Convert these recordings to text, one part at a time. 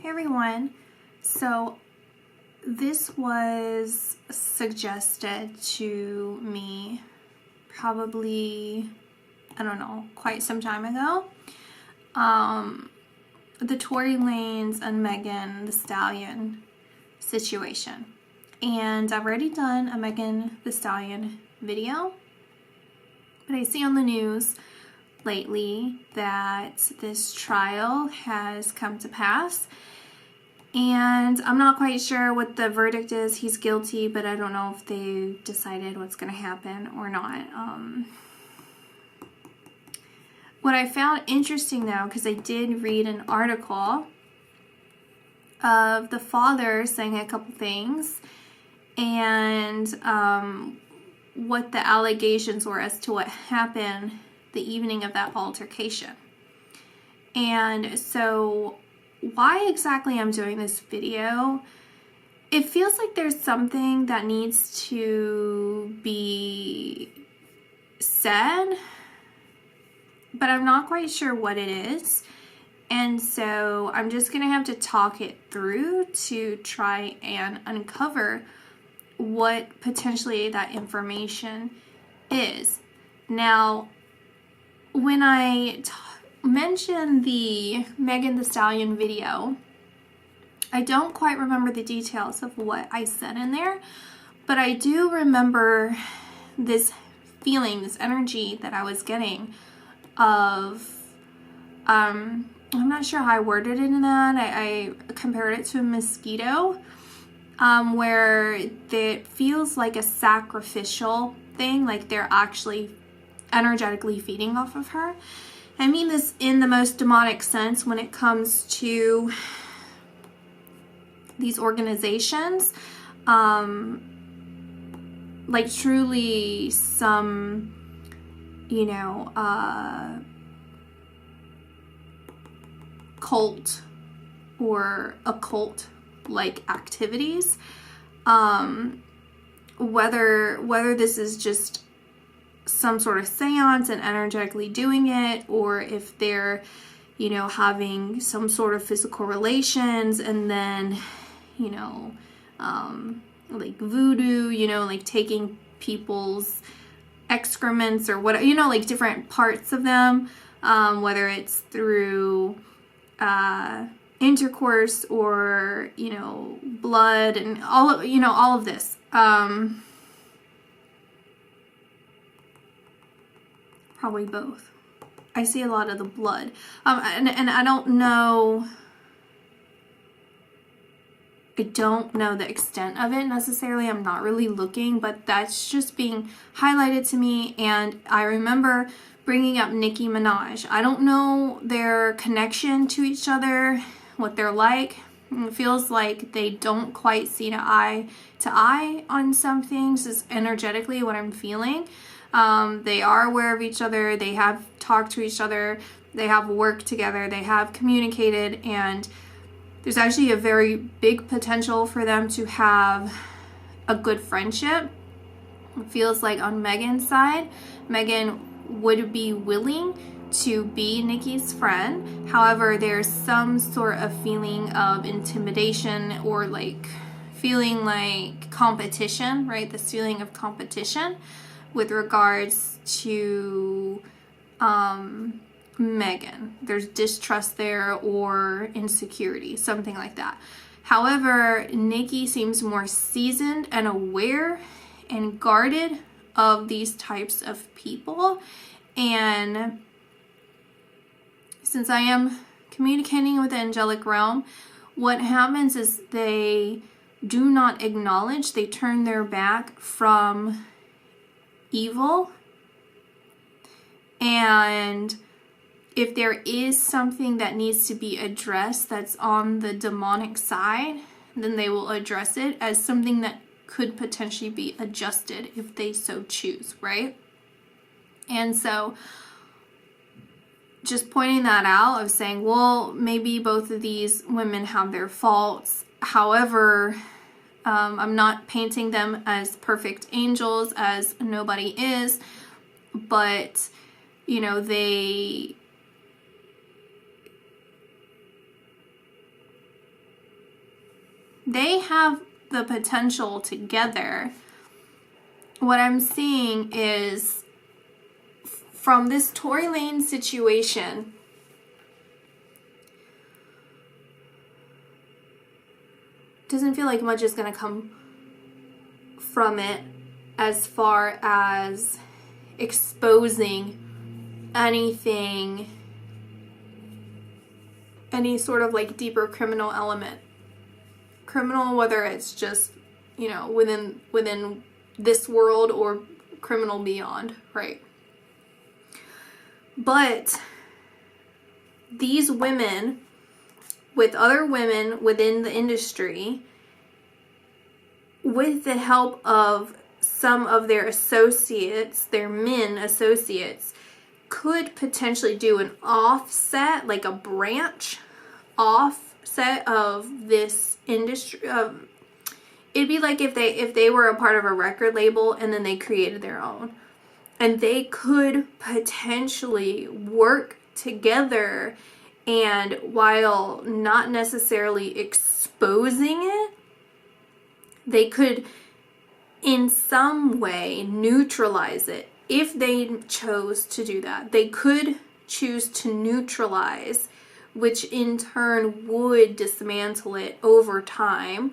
Hey everyone, so this was suggested to me probably, I don't know, quite some time ago. The Tory Lanez and Megan Thee Stallion situation. And I've already done a Megan Thee Stallion video, but I see on the news lately that this trial has come to pass, and I'm not quite sure what the verdict is. He's guilty, but I don't know if they decided what's going to happen or not. What I found interesting though, because I did read an article of the father saying a couple things and what the allegations were as to what happened the evening of that altercation. And so why exactly I'm doing this video, it feels like there's something that needs to be said, but I'm not quite sure what it is. And so I'm just gonna have to talk it through to try and uncover what potentially that information is. Now, when I mentioned the Megan Thee Stallion video, I don't quite remember the details of what I said in there, but I do remember this feeling, this energy that I was getting of, I'm not sure how I worded it in that. I compared it to a mosquito, where it feels like a sacrificial thing, like they're actually energetically feeding off of her. I mean this in the most demonic sense when it comes to these organizations, like truly some, you know, cult or occult like activities, whether this is just some sort of seance and energetically doing it, or if they're, you know, having some sort of physical relations and then, you know, like voodoo, you know, like taking people's excrements or whatever, you know, like different parts of them, whether it's through intercourse or, you know, blood and all of, you know, all of this. Probably both. I see a lot of the blood. And I don't know the extent of it necessarily. I'm not really looking, but that's just being highlighted to me. And I remember bringing up Nicki Minaj. I don't know their connection to each other, what they're like. It feels like they don't quite see eye to eye on some things, is energetically what I'm feeling. They are aware of each other, they have talked to each other, they have worked together, they have communicated, and there's actually a very big potential for them to have a good friendship. It feels like on Megan's side, Megan would be willing to be Nicki's friend. However, there's some sort of feeling of intimidation or like feeling like competition, right? This feeling of competition with regards to Megan. There's distrust there or insecurity, something like that. However, Nicki seems more seasoned and aware and guarded of these types of people. And since I am communicating with the angelic realm, what happens is they do not acknowledge, they turn their back from evil. And if there is something that needs to be addressed that's on the demonic side, then they will address it as something that could potentially be adjusted if they so choose, right? And so just pointing that out, of saying, well, maybe both of these women have their faults. However, I'm not painting them as perfect angels, as nobody is, but, you know, They have the potential together. What I'm seeing is from this Tory Lanez situation, doesn't feel like much is going to come from it as far as exposing anything, any sort of like deeper criminal element. Criminal, whether it's just, you know, within this world or criminal beyond, right? But these women with other women within the industry, with the help of some of their associates, their men associates, could potentially do an offset, like a branch offset of this industry. It'd be like if they were a part of a record label and then they created their own, and they could potentially work together, and while not necessarily exposing it, they could in some way neutralize it. If they chose to do that, they could choose to neutralize, which in turn would dismantle it over time.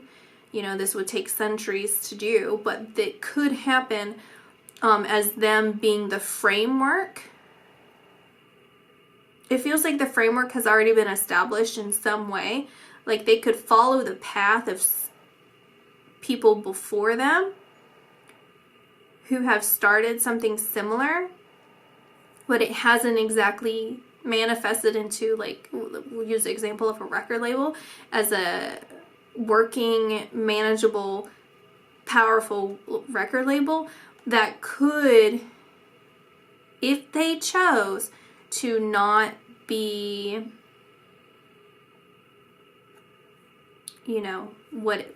You know, this would take centuries to do, but it could happen as them being the framework. It feels like the framework has already been established in some way. Like they could follow the path of people before them who have started something similar, but it hasn't exactly manifested into, like, we'll use the example of a record label as a working, manageable, powerful record label that could, if they chose to not be, you know, what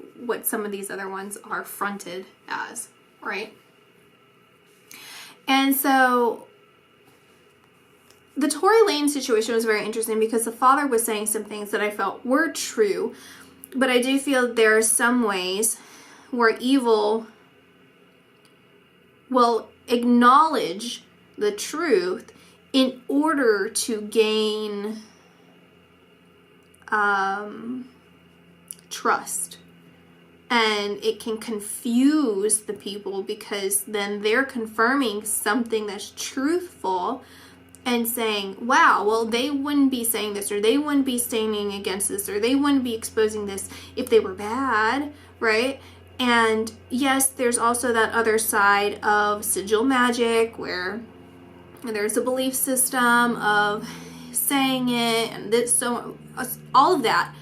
some of these other ones are fronted as, right? And so the Tory Lanez situation was very interesting because the father was saying some things that I felt were true, but I do feel there are some ways where evil will acknowledge the truth in order to gain trust. And it can confuse the people because then they're confirming something that's truthful and saying, wow, well, they wouldn't be saying this, or they wouldn't be standing against this, or they wouldn't be exposing this if they were bad, right? And yes, there's also that other side of sigil magic where there's a belief system of saying it and this, so all of that.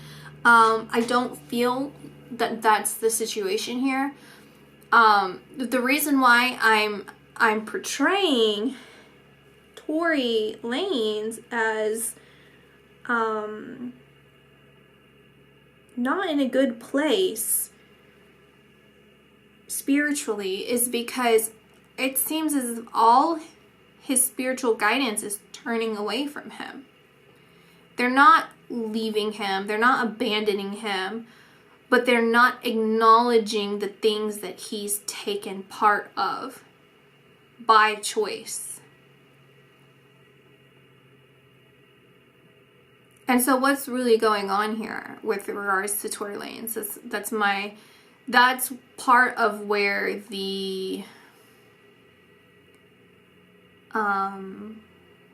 I don't feel that that's the situation here. The reason why I'm portraying Tory Lanez as not in a good place spiritually is because it seems as if all his spiritual guidance is turning away from him. They're not leaving him, they're not abandoning him, but they're not acknowledging the things that he's taken part of by choice. And so what's really going on here with regards to Tory Lanez? That's part of where the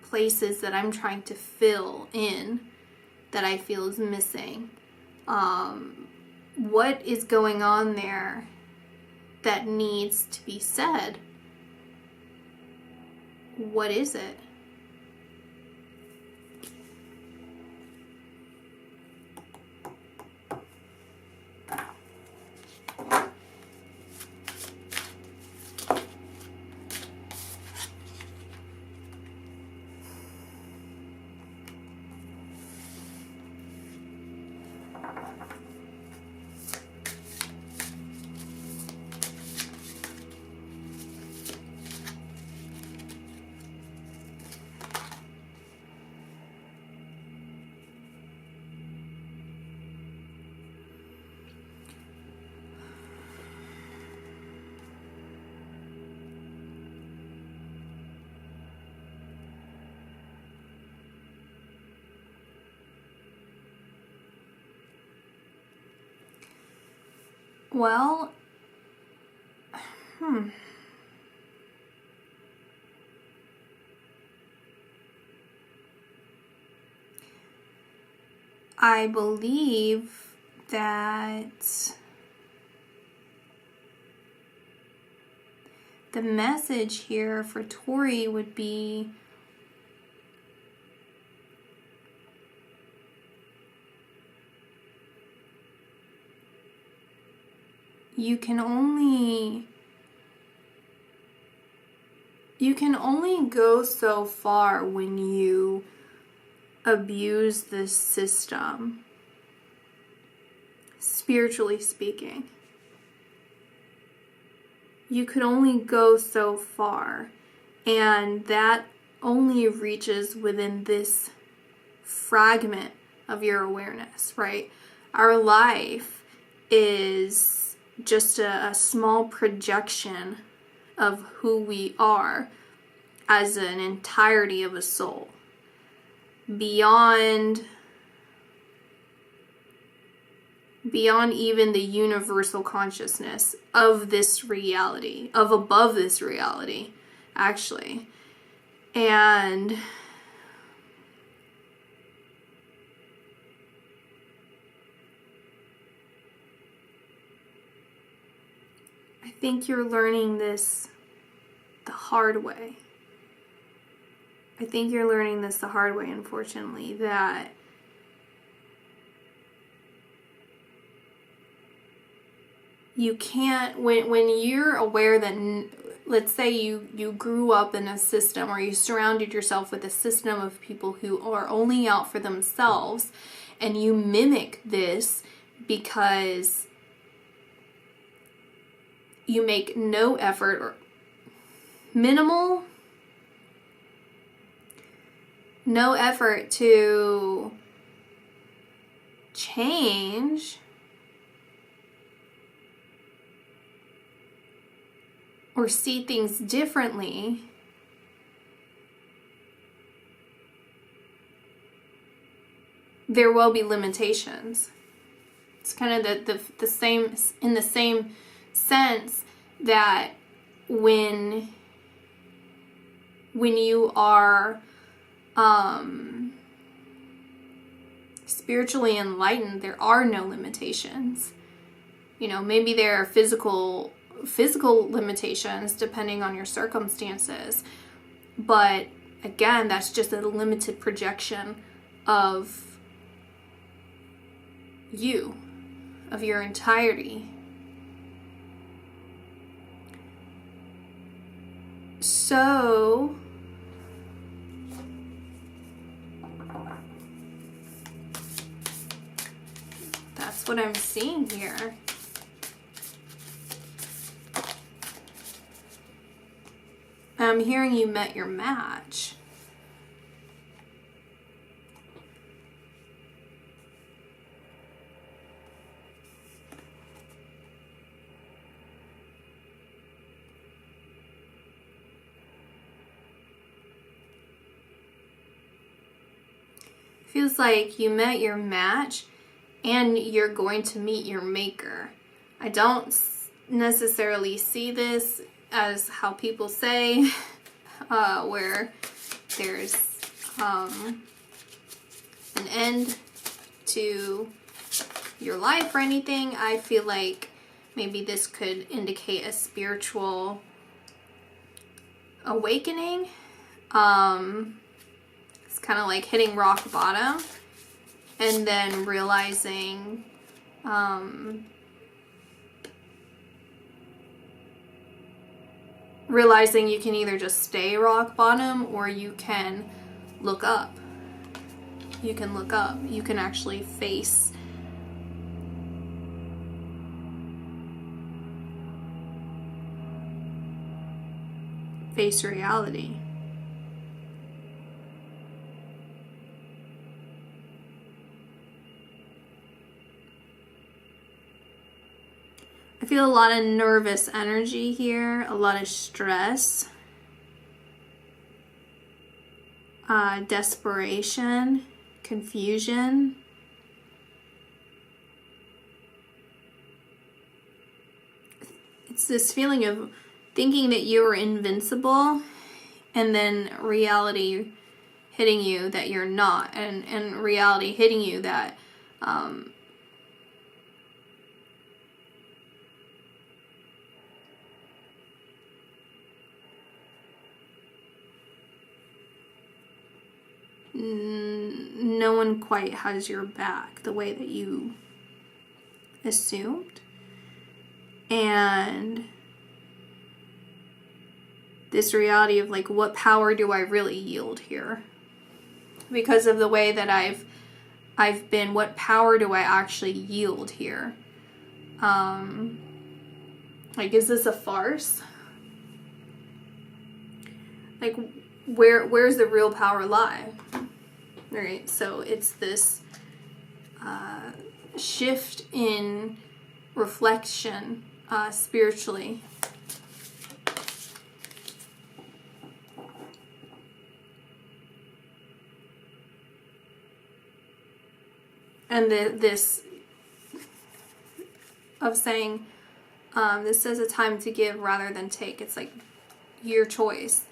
places that I'm trying to fill in that I feel is missing. What is going on there that needs to be said? What is it? Well, I believe that the message here for Tori would be you can only go so far when you abuse the system, spiritually speaking. You could only go so far, and that only reaches within this fragment of your awareness, right? Our life is just a small projection of who we are as an entirety of a soul. Beyond even the universal consciousness of this reality, of above this reality, actually. And I think you're learning this the hard way. I think you're learning this the hard way, unfortunately, that you can't, when you're aware that, let's say you grew up in a system, or you surrounded yourself with a system of people who are only out for themselves, and you mimic this because you make no effort or no effort to change or see things differently, there will be limitations. It's kind of the same, in the same sense that when you are spiritually enlightened, there are no limitations. Maybe there are physical limitations depending on your circumstances, but again, that's just a limited projection of you, of your entirety. So that's what I'm seeing here. I'm hearing you met your match. Feels like you met your match and you're going to meet your maker. I don't necessarily see this as how people say, where there's an end to your life or anything. I feel like maybe this could indicate a spiritual awakening. It's kind of like hitting rock bottom and then realizing you can either just stay rock bottom or you can look up. You can look up. You can actually face reality. I feel a lot of nervous energy here, a lot of stress, desperation, confusion. It's this feeling of thinking that you're invincible, and then reality hitting you that you're not, and reality hitting you that no one quite has your back the way that you assumed. And this reality of like, what power do I really yield here? Because of the way that I've been, what power do I actually yield here? Like, is this a farce? Like, where's the real power lie? Right? So it's this shift in reflection spiritually. And this of saying, this is a time to give rather than take. It's like your choice.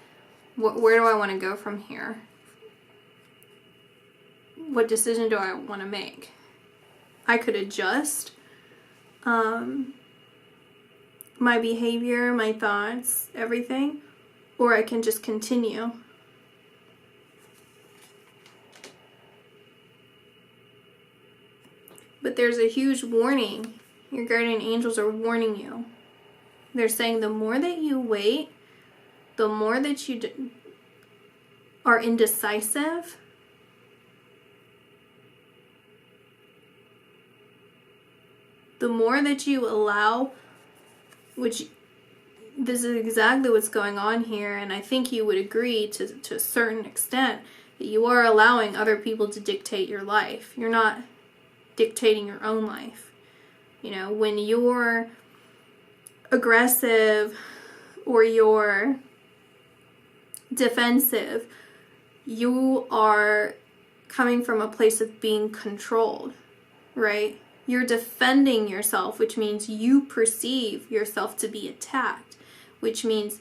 Where do I want to go from here? What decision do I want to make? I could adjust my behavior, my thoughts, everything, or I can just continue. But there's a huge warning. Your guardian angels are warning you. They're saying the more that you wait, the more that you are indecisive, the more that you allow, which this is exactly what's going on here, and I think you would agree to a certain extent that you are allowing other people to dictate your life. You're not dictating your own life. You know, when you're aggressive or you're defensive, you are coming from a place of being controlled, right? You're defending yourself, which means you perceive yourself to be attacked, which means,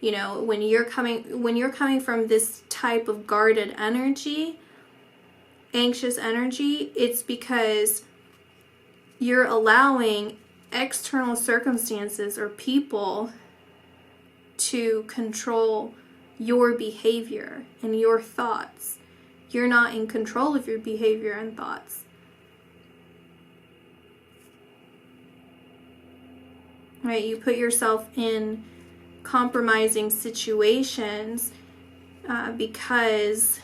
you know, when you're coming from this type of guarded energy, anxious energy, it's because you're allowing external circumstances or people to control your behavior and your thoughts. You're not in control of your behavior and thoughts. Right? You put yourself in compromising situations because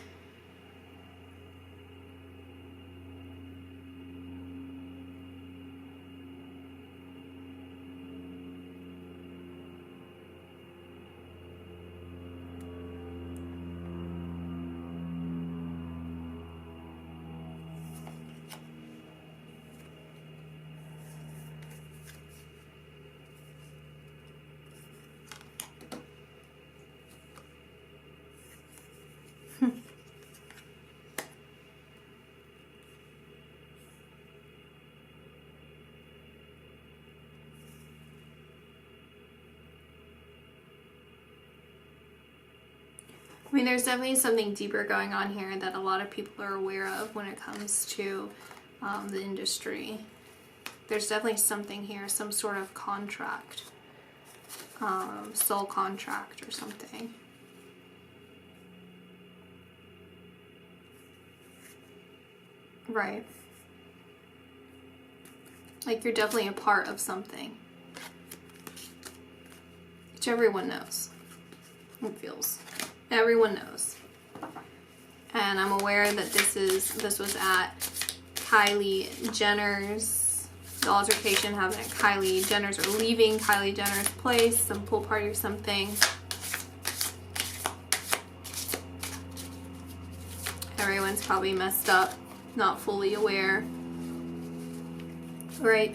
I mean, there's definitely something deeper going on here that a lot of people are aware of when it comes to the industry. There's definitely something here, some sort of contract, soul contract or something. Right. Like you're definitely a part of something, which everyone knows. It feels. Everyone knows. And I'm aware that this was at Kylie Jenner's, the altercation happened at Kylie Jenner's, or leaving Kylie Jenner's place, some pool party or something. Everyone's probably messed up, not fully aware. Right?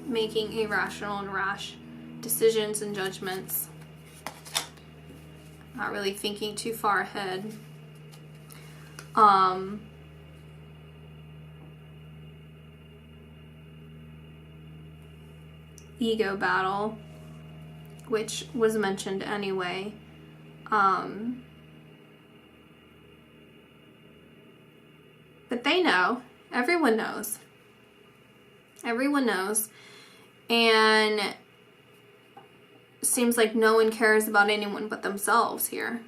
Making irrational and rash decisions and judgments. Not really thinking too far ahead. Ego battle. which was mentioned anyway. But they know. Everyone knows. Everyone knows. And seems like no one cares about anyone but themselves here.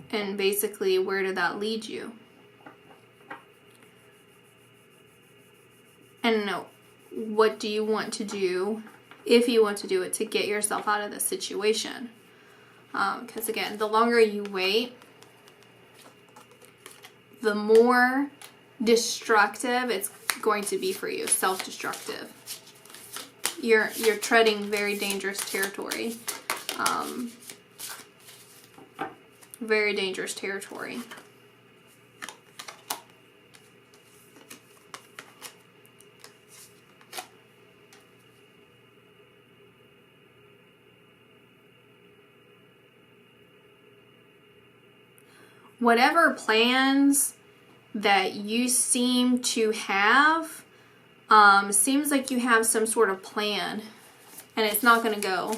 And basically, where did that lead you? And what do you want to do, if you want to do it, to get yourself out of this situation? Because again, the longer you wait, the more destructive it's going to be for you, self-destructive. You're treading very dangerous territory. Very dangerous territory. Whatever plans that you seem to have, seems like you have some sort of plan, and it's not going to go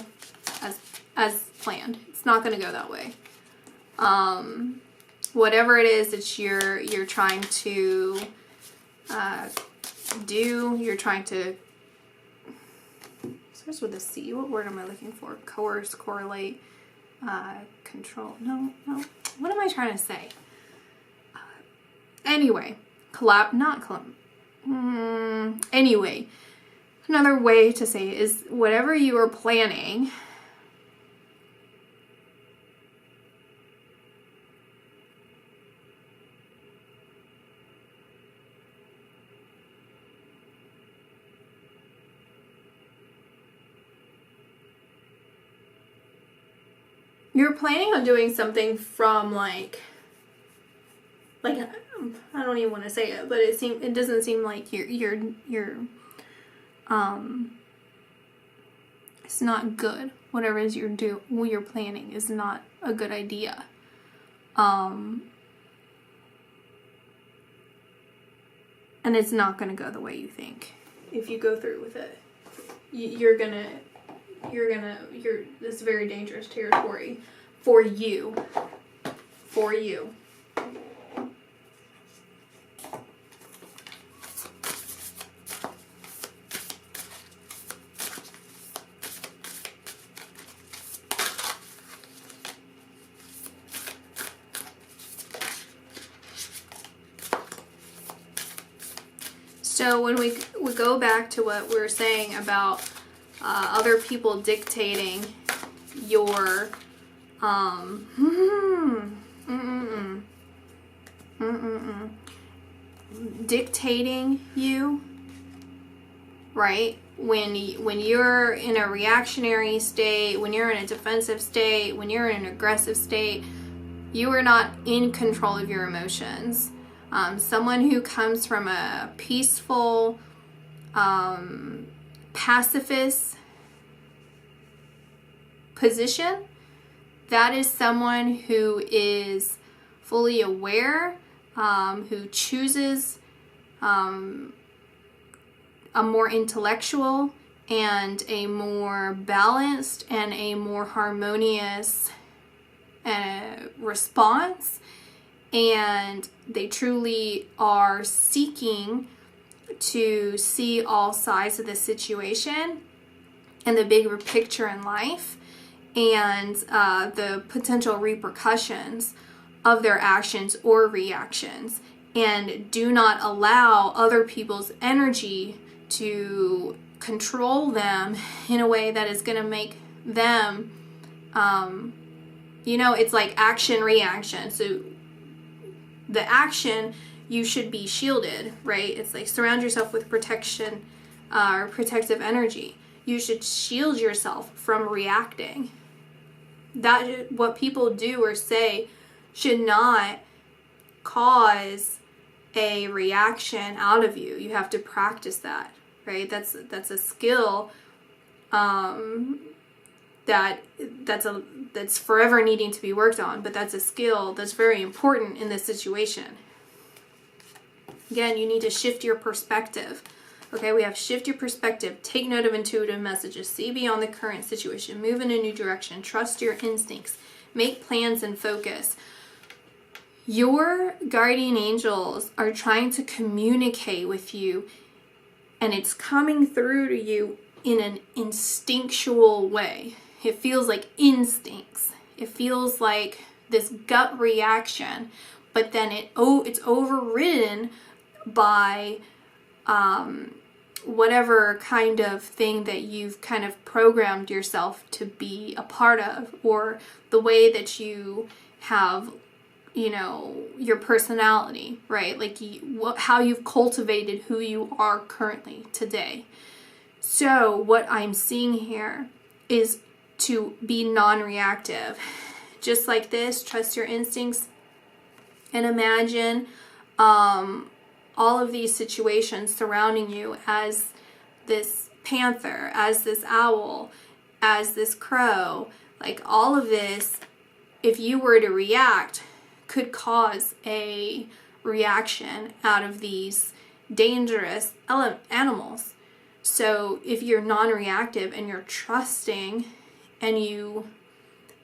as planned. It's not going to go that way. Whatever it is that you're trying to do, you're trying to, starts with a C. What word am I looking for? Coerce, correlate, control. No. What am I trying to say? Anyway, anyway, another way to say it is whatever you are planning, you're planning on doing something from like I don't even want to say it, but it doesn't seem like you're it's not good. Whatever it is you're planning is not a good idea. And it's not going to go the way you think. If you go through with it, you're this very dangerous territory for you. So when we go back to what we were saying about other people dictating your dictating you, right? When you're in a reactionary state, when you're in a defensive state, when you're in an aggressive state, you are not in control of your emotions. Someone who comes from a peaceful, pacifist position, that is someone who is fully aware, who chooses a more intellectual and a more balanced and a more harmonious response. And they truly are seeking to see all sides of the situation and the bigger picture in life and the potential repercussions of their actions or reactions, and do not allow other people's energy to control them in a way that is going to make them, it's like action reaction. So the action, you should be shielded, right? It's like surround yourself with protection or protective energy. You should shield yourself from reacting. That what people do or say should not cause a reaction out of you. You have to practice that, right? That's a skill that's forever needing to be worked on, but that's a skill that's very important in this situation. Again, you need to shift your perspective. Okay, we have shift your perspective, take note of intuitive messages, see beyond the current situation, move in a new direction, trust your instincts, make plans and focus. Your guardian angels are trying to communicate with you, and it's coming through to you in an instinctual way. It feels like instincts. It feels like this gut reaction, but then it's overridden by whatever kind of thing that you've kind of programmed yourself to be a part of, or the way that you have, you know, your personality, right? Like how you've cultivated who you are currently today. So what I'm seeing here is to be non-reactive. Just like this, trust your instincts, and imagine all of these situations surrounding you as this panther, as this owl, as this crow. Like all of this, if you were to react, could cause a reaction out of these dangerous animals. So if you're non-reactive and you're trusting, and you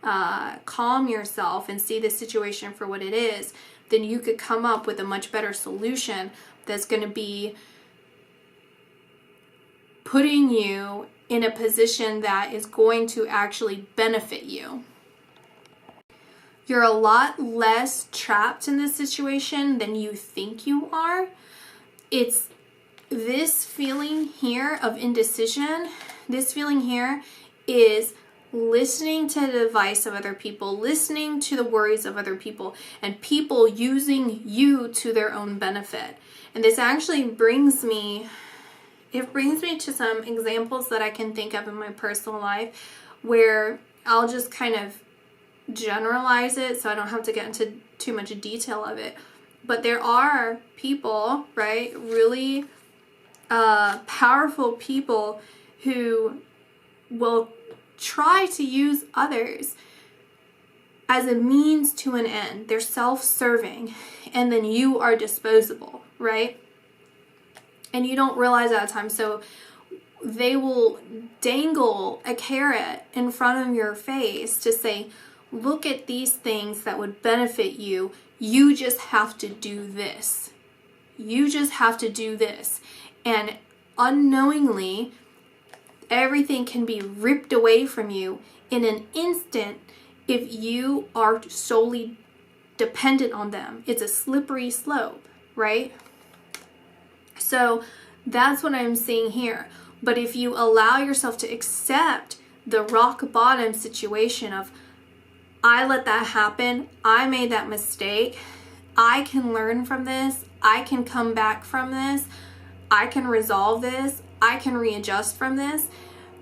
calm yourself and see the situation for what it is, then you could come up with a much better solution that's going to be putting you in a position that is going to actually benefit you. You're a lot less trapped in this situation than you think you are. It's this feeling here of indecision. This feeling here is listening to the advice of other people, listening to the worries of other people, and people using you to their own benefit. And this actually brings me to some examples that I can think of in my personal life, where I'll just kind of generalize it so I don't have to get into too much detail of it. But there are people, right, really powerful people who will try to use others as a means to an end. They're self-serving, and then you are disposable, right? And you don't realize that at times. So they will dangle a carrot in front of your face to say, look at these things that would benefit you. You just have to do this. You just have to do this. And unknowingly, everything can be ripped away from you in an instant if you are solely dependent on them. It's a slippery slope, right? So that's what I'm seeing here. But if you allow yourself to accept the rock bottom situation of, I let that happen, I made that mistake, I can learn from this, I can come back from this, I can resolve this, I can readjust from this,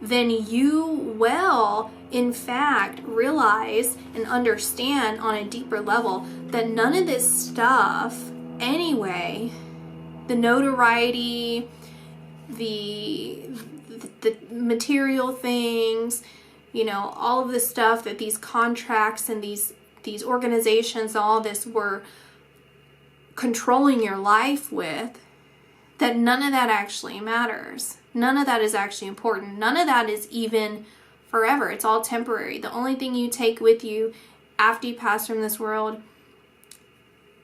then you will, in fact, realize and understand on a deeper level that none of this stuff, anyway, the notoriety, the material things, you know, all of the stuff that these contracts and these organizations, all this were controlling your life with, that none of that actually matters. None of that is actually important. None of that is even forever. It's all temporary. The only thing you take with you after you pass from this world,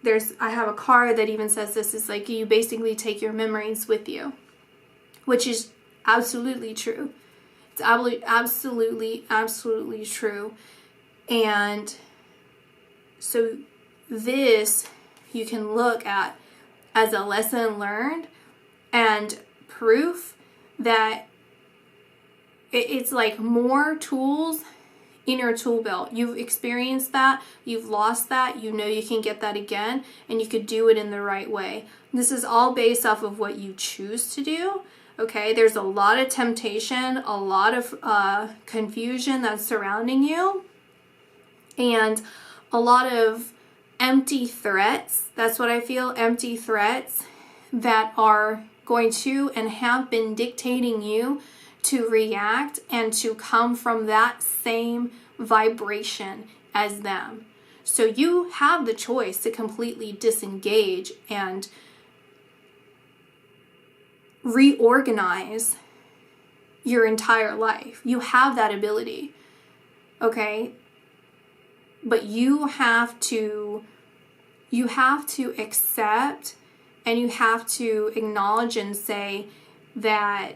I have a card that even says this, is like you basically take your memories with you, which is absolutely true. It's absolutely true. And so this you can look at as a lesson learned and proof that it's like more tools in your tool belt. You've experienced that, you've lost that, you know you can get that again, and you could do it in the right way. This is all based off of what you choose to do. Okay, there's a lot of temptation, a lot of confusion that's surrounding you, and a lot of empty threats. That's what I feel, empty threats that are going to and have been dictating you to react and to come from that same vibration as them. So you have the choice to completely disengage and reorganize your entire life. You have that ability, okay? But you have to accept, and you have to acknowledge and say that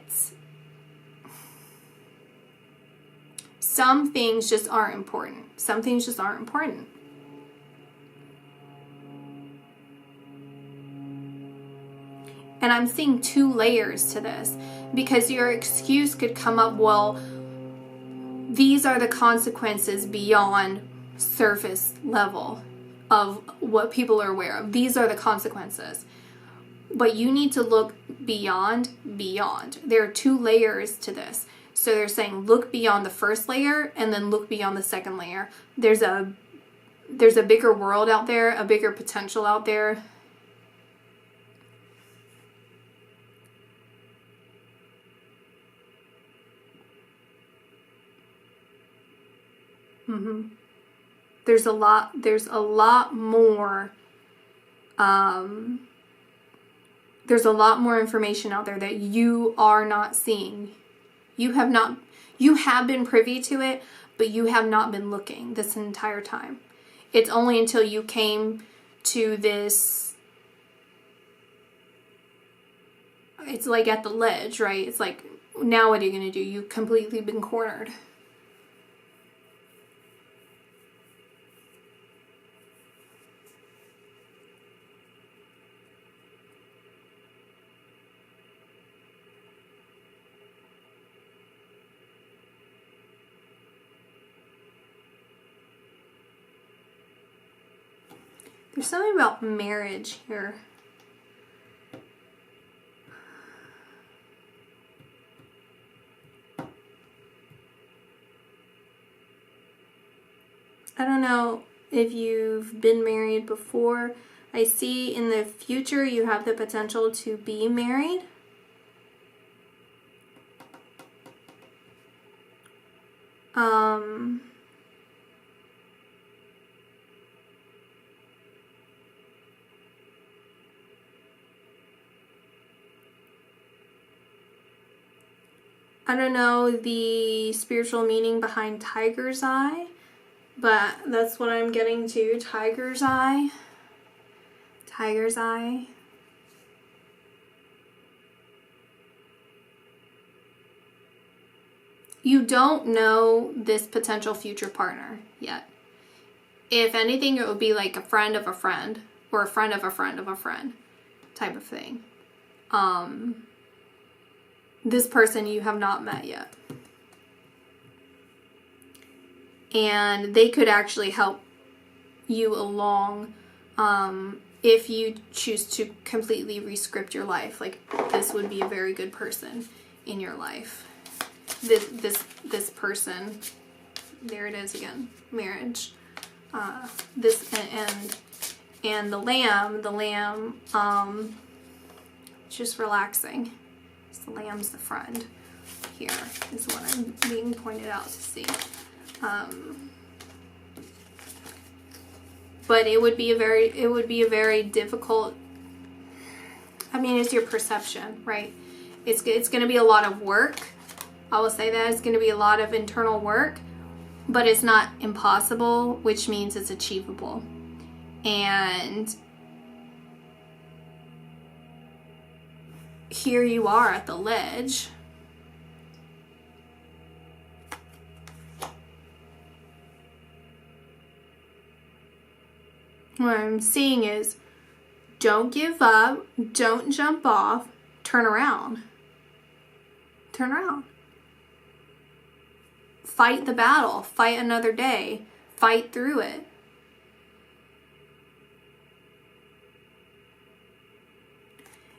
some things just aren't important. Some things just aren't important. And I'm seeing 2 layers to this, because your excuse could come up, well, these are the consequences beyond surface level of what people are aware of. These are the consequences. But you need to look beyond. There are 2 layers to this. So they're saying look beyond the first layer and then look beyond the second layer. There's a bigger world out there, a bigger potential out there. There's a lot more information out there that you are not seeing. You have been privy to it, but you have not been looking this entire time. It's only until you came to this, it's like at the ledge, right? It's like, now what are you going to do? You've completely been cornered. There's something about marriage here. I don't know if you've been married before. I see in the future you have the potential to be married. I don't know the spiritual meaning behind tiger's eye, but that's what I'm getting to. Tiger's eye. Tiger's eye. You don't know this potential future partner yet. If anything, it would be like a friend of a friend, or a friend of a friend of a friend type of thing. This person you have not met yet. And they could actually help you along if you choose to completely rescript your life. Like, this would be a very good person in your life. This person, there it is again, marriage. And the lamb, just relaxing. The lamb's the friend here is what I'm being pointed out to see. But it would be a very difficult, I mean, it's your perception, right? It's going to be a lot of work. I will say that it's going to be a lot of internal work, but it's not impossible, which means it's achievable. And here you are at the ledge. What I'm seeing is, don't give up, don't jump off, turn around. Turn around. Fight the battle, fight another day, fight through it.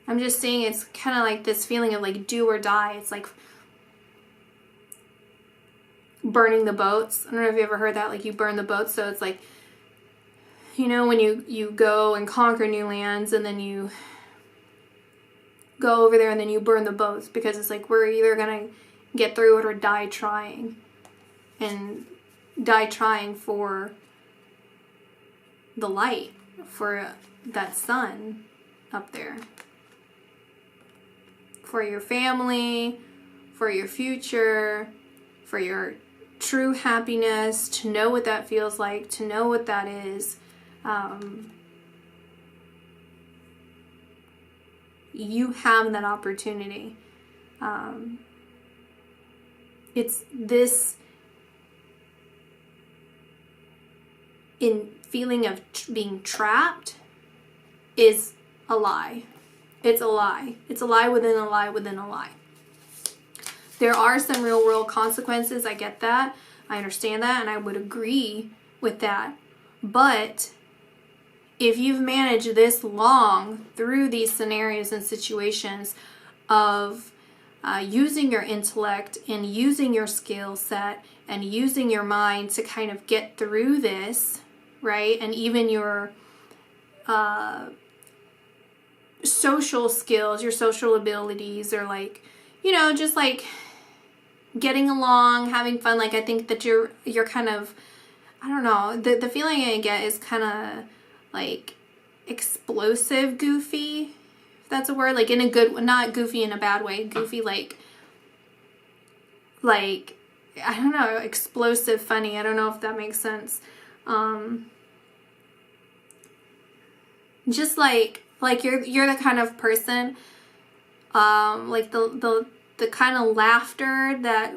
I'm just seeing it's kind of like this feeling of like do or die. It's like burning the boats. I don't know if you ever heard that, like you burn the boats. So it's like, you know, when you go and conquer new lands and then you go over there and then you burn the boats, because it's like we're either going to get through it or die trying. And die trying for the light, for that sun up there. for your family, for your future, for your true happiness, to know what that feels like, to know what that is. You have that opportunity. It's this in feeling of being trapped is a lie. It's a lie. It's a lie within a lie within a lie. There are some real world consequences. I get that. I understand that, and I would agree with that. But if you've managed this long through these scenarios and situations of using your intellect and using your skill set and using your mind to kind of get through this, right? And even your social skills, your social abilities, or like, you know, just like getting along, having fun. Like, I think that you're kind of, I don't know, the feeling I get is kind of like explosive goofy, if that's a word, like in a good, not goofy in a bad way, goofy like I don't know, explosive funny. I don't know if that makes sense. Just like you're the kind of person, like the kind of laughter that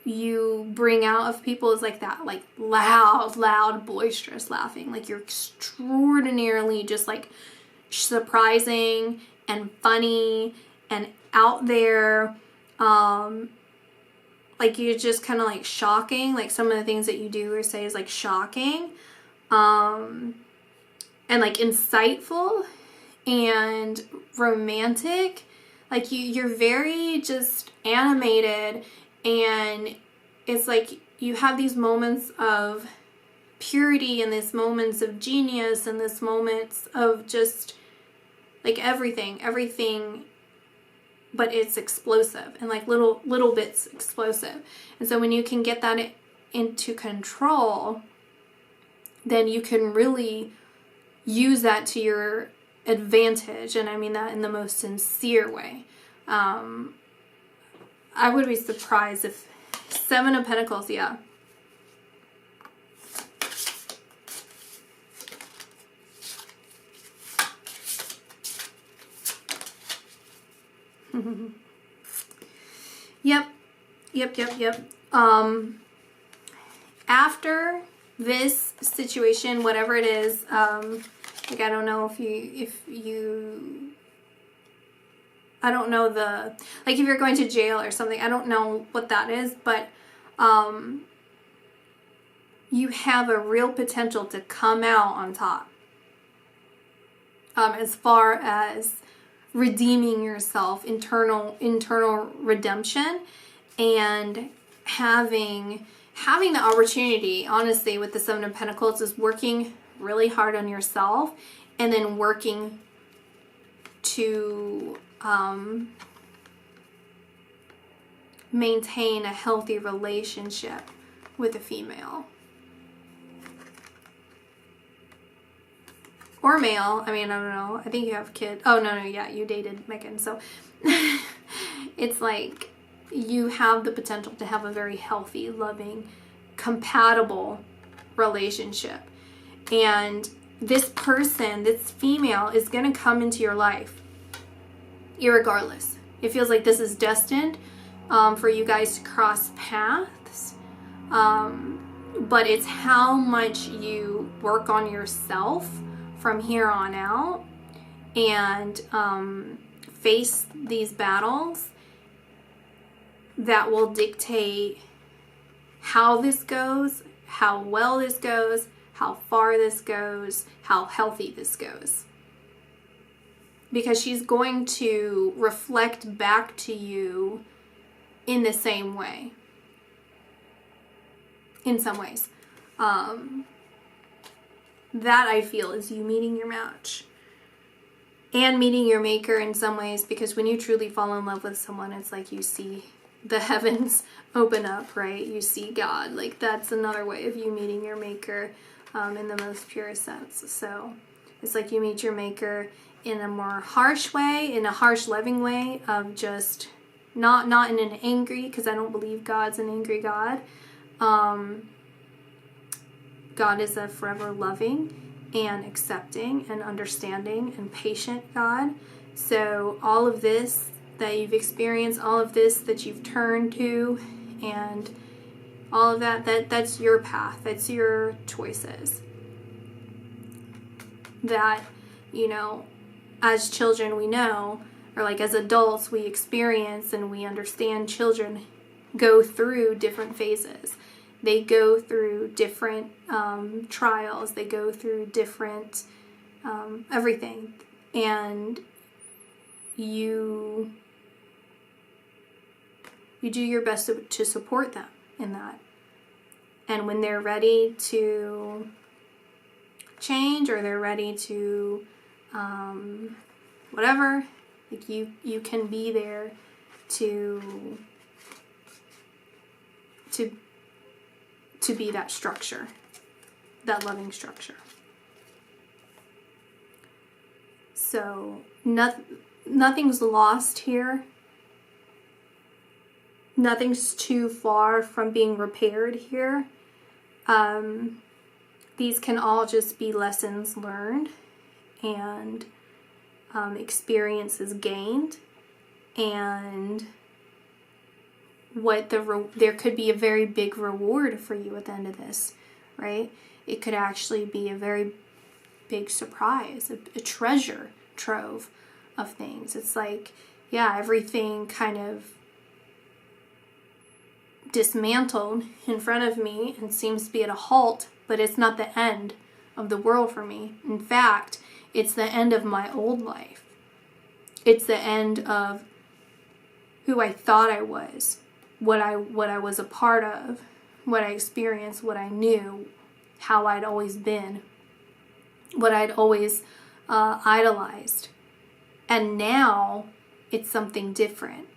you bring out of people is like that, like loud, boisterous laughing. Like you're extraordinarily just like surprising and funny and out there. Like you're just kind of like shocking. Like some of the things that you do or say is like shocking, and like insightful and romantic. Like you're very just animated, and it's like you have these moments of purity and these moments of genius and these moments of just like everything, but it's explosive and like little bits explosive. And so when you can get that into control, then you can really use that to your advantage, and I mean that in the most sincere way. I would be surprised if Seven of Pentacles, yeah. Yep. After this situation, whatever it is, like I don't know if you I don't know like if you're going to jail or something, I don't know what that is, but you have a real potential to come out on top, as far as redeeming yourself, internal redemption, and having the opportunity, honestly, with the Seven of Pentacles, is working really hard on yourself and then working to maintain a healthy relationship with a female or male. I mean, I don't know. I think you have kids. Oh, no, yeah, you dated Megan. So it's like you have the potential to have a very healthy, loving, compatible relationship. And this person, this female, is going to come into your life irregardless. It feels like this is destined for you guys to cross paths. But it's how much you work on yourself from here on out and face these battles that will dictate how this goes, how well this goes, how far this goes, how healthy this goes. Because she's going to reflect back to you in the same way, in some ways. That I feel is you meeting your match and meeting your maker in some ways, because when you truly fall in love with someone, it's like you see the heavens open up, right? You see God. Like that's another way of you meeting your maker in the most purest sense. So It's like you meet your maker in a more harsh way, in a harsh, loving way of just not in an angry, because I don't believe God's an angry God. God is a forever loving and accepting and understanding and patient God. So all of this that you've experienced, all of this that you've turned to, and all of that's your path. That's your choices. That, you know, as children we know, or like as adults we experience and we understand children go through different phases. They go through different trials. They go through different everything. And you do your best to support them in that. And when they're ready to change, or they're ready to whatever, like you can be there to be that structure, that loving structure. So nothing's lost here. Nothing's too far from being repaired here. These can all just be lessons learned and experiences gained, and there could be a very big reward for you at the end of this, right? It could actually be a very big surprise, a treasure trove of things. It's like, yeah, everything kind of dismantled in front of me and seems to be at a halt, but it's not the end of the world for me. In fact, it's the end of my old life. It's the end of who I thought I was, what I was a part of, what I experienced, what I knew, how I'd always been, what I'd always idolized. And now it's something different.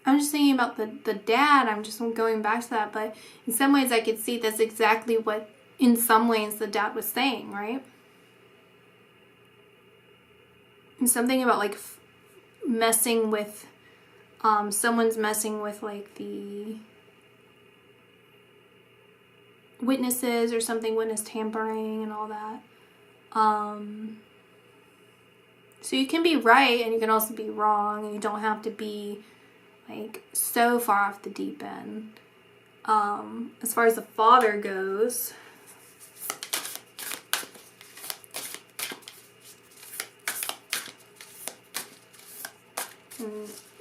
I'm just thinking about the dad. I'm just going back to that, but in some ways I could see that's exactly what, in some ways, the dad was saying, right? And something about like messing with, someone's messing with like the witnesses or something, witness tampering and all that. So you can be right and you can also be wrong, and you don't have to be like so far off the deep end. As far as the father goes,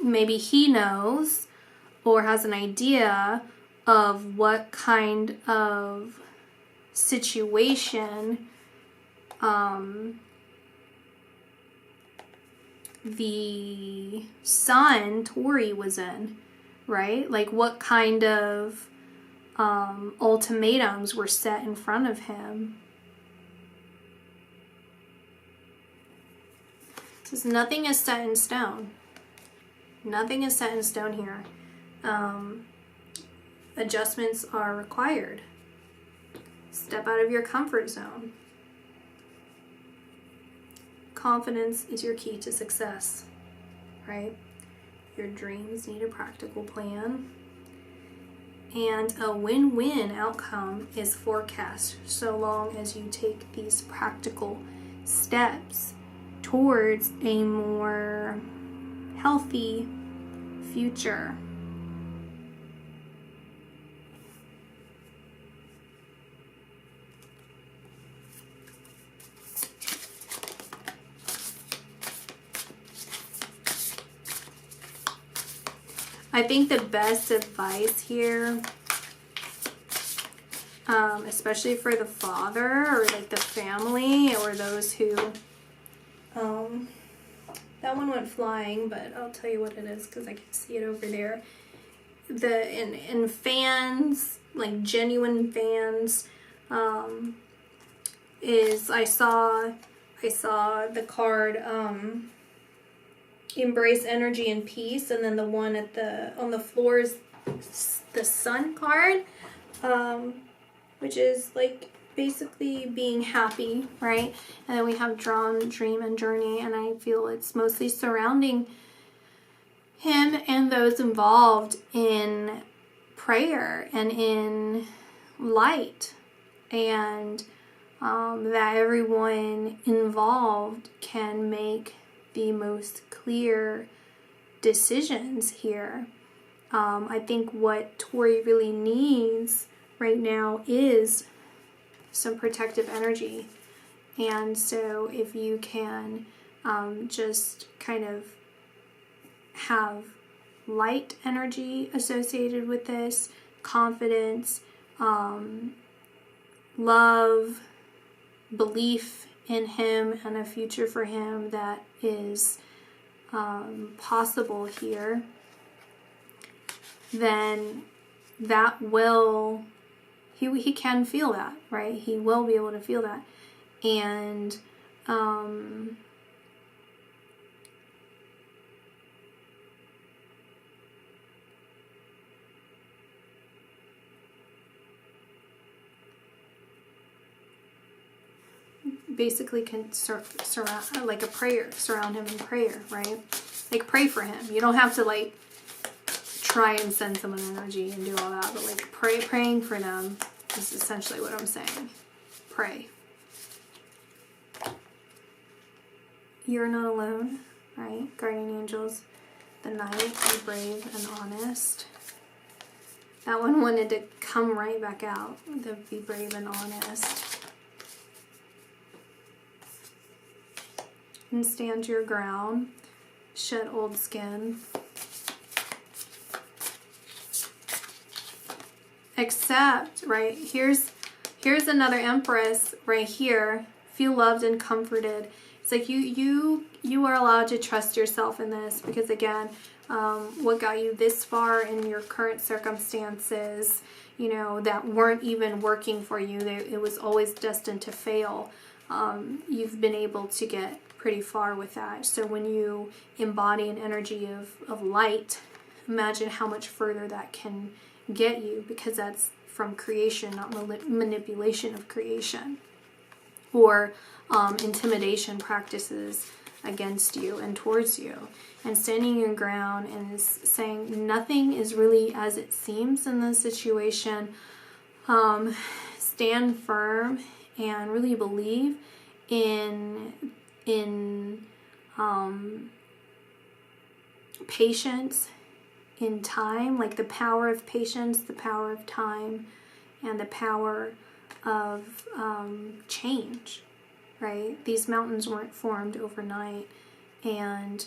maybe he knows or has an idea of what kind of situation the son, Tori, was in, right? Like what kind of ultimatums were set in front of him. It says nothing is set in stone. Nothing is set in stone here. Adjustments are required. Step out of your comfort zone. Confidence is your key to success, right? Your dreams need a practical plan. And a win-win outcome is forecast so long as you take these practical steps towards a more healthy future. I think the best advice here, especially for the father or like the family or those who, that one went flying, but I'll tell you what it is because I can see it over there. In fans, like genuine fans, is I saw the card embrace energy and peace, and then the one on the floor is the Sun card, which is like basically being happy, right? And then we have drawn, dream, and journey, and I feel it's mostly surrounding him and those involved in prayer and in light, and that everyone involved can make the most clear decisions here. I think what Tori really needs right now is some protective energy. And so if you can just kind of have light energy associated with this, confidence, love, belief in him and a future for him that is possible here, then that will, he can feel that, right? He will be able to feel that. And basically can surround, like a prayer, surround him in prayer, right? Like pray for him. You don't have to like try and send someone energy and do all that, but like praying for them is essentially what I'm saying. Pray. You're not alone, right? Guardian angels, the Knight, be brave and honest. That one wanted to come right back out, the be brave and honest. And stand your ground, shed old skin. Accept, right? Here's another Empress right here. Feel loved and comforted. It's like you are allowed to trust yourself in this, because again, what got you this far in your current circumstances, you know, that weren't even working for you, it was always destined to fail. You've been able to get pretty far with that. So when you embody an energy of light, imagine how much further that can get you, because that's from creation, not manipulation of creation or intimidation practices against you and towards you. And standing your ground and is saying nothing is really as it seems in this situation. Stand firm and really believe in patience, in time, like the power of patience, the power of time, and the power of change, right? These mountains weren't formed overnight, and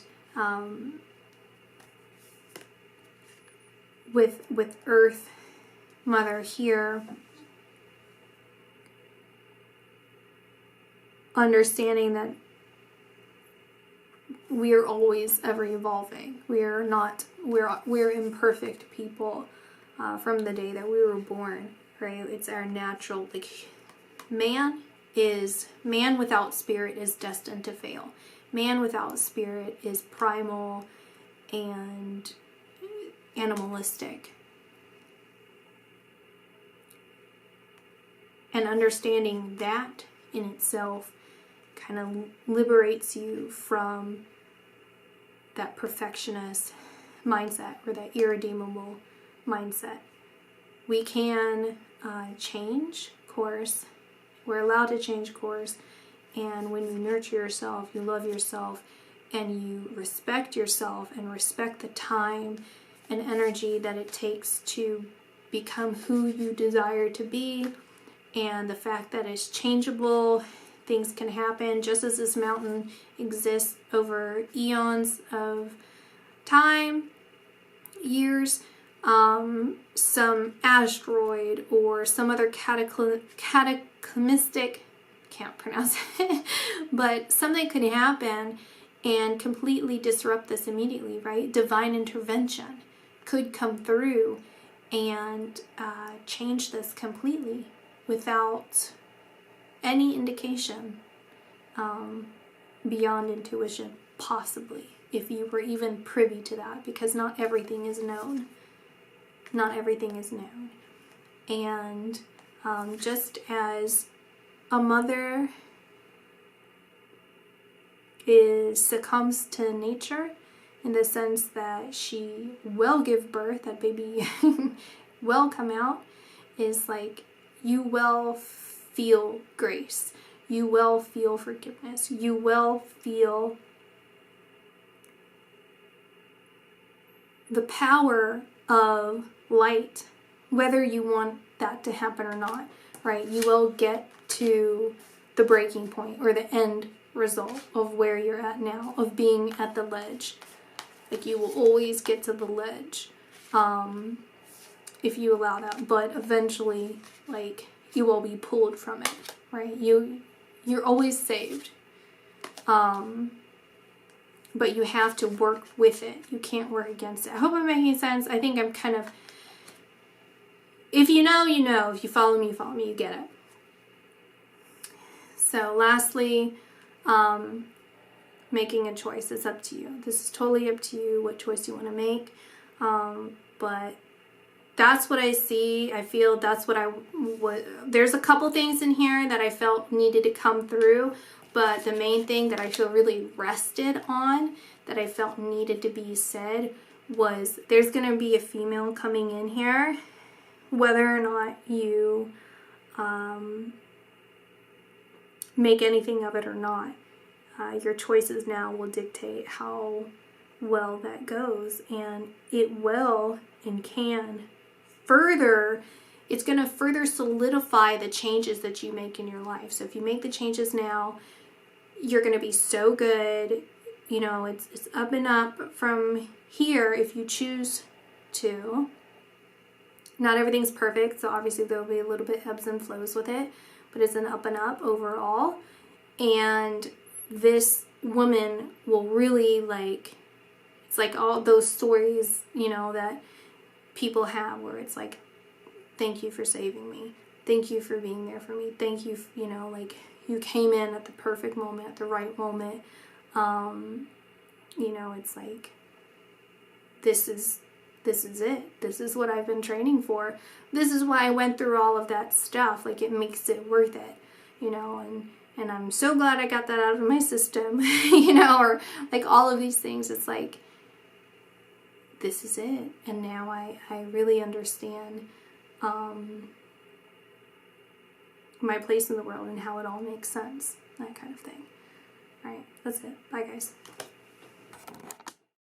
with Earth Mother here, understanding that we are always ever evolving. We're imperfect people from the day that we were born, right? It's our natural, like, man without spirit is destined to fail. Man without spirit is primal and animalistic. And understanding that in itself kind of liberates you from that perfectionist mindset or that irredeemable mindset. We can change course. We're allowed to change course. And when you nurture yourself, you love yourself, and you respect yourself and respect the time and energy that it takes to become who you desire to be, and the fact that it's changeable, things can happen, just as this mountain exists over eons of time, years, some asteroid or some other cataclysmic, can't pronounce it, but something could happen and completely disrupt this immediately, right? Divine intervention could come through and change this completely without any indication beyond intuition, possibly, if you were even privy to that, because not everything is known. Not everything is known. And just as a mother succumbs to nature in the sense that she will give birth, that baby will come out, is like, you will feel grace. You will feel forgiveness. You will feel the power of light, whether you want that to happen or not, right? You will get to the breaking point or the end result of where you're at now, of being at the ledge. Like, you will always get to the ledge if you allow that, but eventually, like, you will be pulled from it, right? You're always saved, but you have to work with it. You can't work against it. I hope I'm making sense. I think I'm kind of, if you know, you know. If you follow me, you get it. So lastly, making a choice is up to you. This is totally up to you what choice you want to make, but that's what I see. I feel that's what there's a couple things in here that I felt needed to come through, but the main thing that I feel really rested on, that I felt needed to be said, was there's going to be a female coming in here, whether or not you make anything of it or not. Your choices now will dictate how well that goes, and it will and can further, it's going to further solidify the changes that you make in your life. So if you make the changes now, you're going to be so good. You know, it's up and up from here if you choose to. Not everything's perfect, so obviously there'll be a little bit ebbs and flows with it, but it's an up and up overall. And this woman will really, like, it's like all those stories, you know, that people have where it's like, thank you for saving me. Thank you for being there for me. Thank you, you know, like, you came in at the perfect moment, at the right moment. You know, it's like, this is it. This is what I've been training for. This is why I went through all of that stuff. Like, it makes it worth it, you know, and I'm so glad I got that out of my system, you know, or like all of these things. It's like, this is it. And now I really understand my place in the world and how it all makes sense. That kind of thing. All right, that's it. Bye, guys.